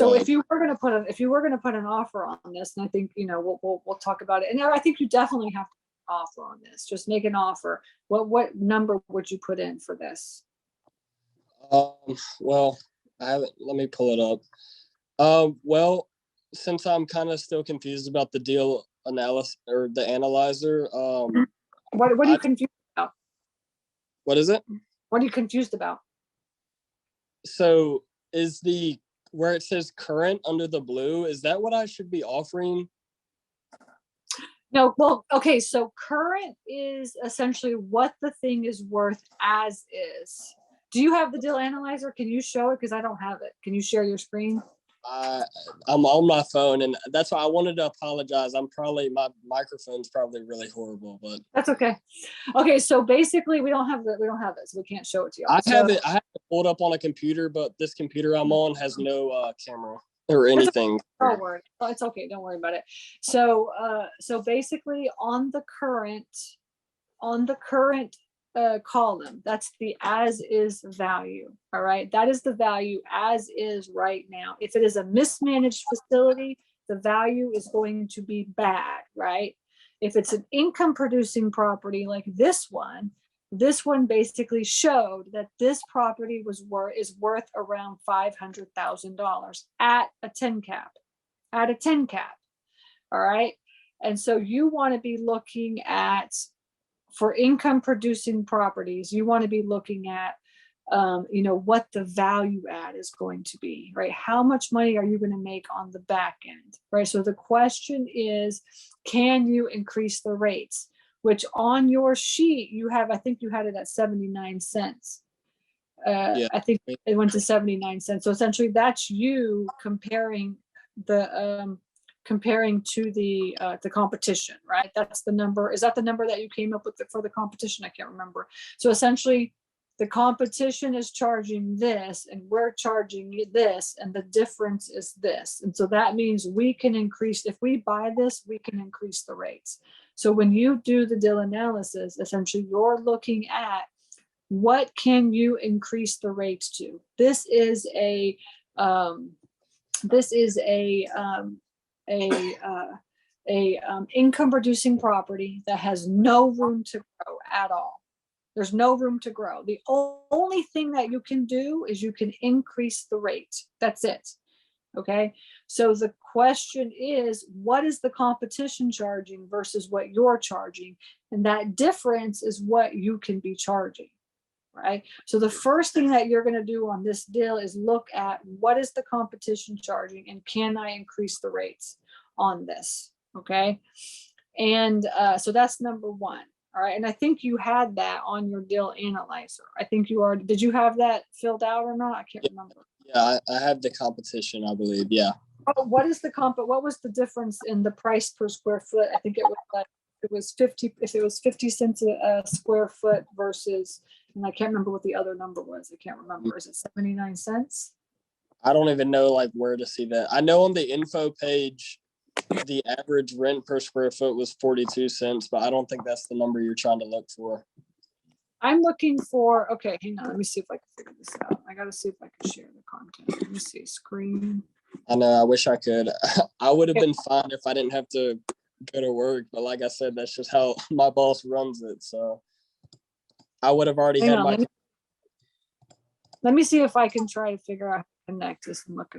So if you were going to put an offer on this, and I think, we'll talk about it. And I think you definitely have to offer on this. Just make an offer. What number would you put in for this? Well, I haven't. Let me pull it up. Well, since I'm kind of still confused about the deal analysis or the analyzer, what are you confused about? What is it? What are you confused about? So is where it says current under the blue, is that what I should be offering? No, well, okay, so current is essentially what the thing is worth as is. Do you have the deal analyzer? Can you show it? Because I don't have it. Can you share your screen? I'm on my phone, and that's why I wanted to apologize. My microphone's probably really horrible, but that's okay. Okay, so basically we don't have it, so we can't show it to you. I have it pulled up on a computer, but this computer I'm on has no camera or anything. Don't worry. It's okay. Don't worry about it. So basically on the current column, that's the as is value. All right. That is the value as is right now. If it is a mismanaged facility, the value is going to be bad, right? If it's an income producing property like this one basically showed that this property is worth around $500,000 at a 10 cap. All right. And so you want to be looking at, for income producing properties, you want to be looking at, what the value add is going to be, right? How much money are you going to make on the back end, right? So the question is, can you increase the rates? Which on your sheet I think you had it at 79 cents. Yeah. I think it went to 79 cents. So essentially that's you comparing to the competition, right? That's the number. Is that the number that you came up with for the competition? I can't remember. So essentially the competition is charging this and we're charging this, and the difference is this. And so that means we can increase, if we buy this, we can increase the rates. So when you do the deal analysis, essentially you're looking at what can you increase the rates to. This is a income producing property that has no room to grow at all. There's no room to grow. The only thing that you can do is you can increase the rate. That's it. Okay. So the question is, what is the competition charging versus what you're charging? And that difference is what you can be charging. Right. So the first thing that you're going to do on this deal is look at what is the competition charging and can I increase the rates on this? Okay. And so that's number one. All right. And I think you had that on your deal analyzer. I think did you have that filled out or not? I can't remember. Yeah, I have the competition, I believe. Yeah. What was the difference in the price per square foot? I think it was 50 cents a square foot versus, and I can't remember what the other number was. I can't remember. Is it 79 cents? I don't even know where to see that. I know on the info page, the average rent per square foot was 42 cents, but I don't think that's the number you're trying to look for. I'm looking for, okay, hang on. Let me see if I can figure this out. I got to see if I can share the content. Let me see, screen. I know, I wish I could. I would have been fine if I didn't have to go to work, but like I said, that's just how my boss runs it. So I would have already had my. Let me see if I can try to figure out how to connect this and look it up.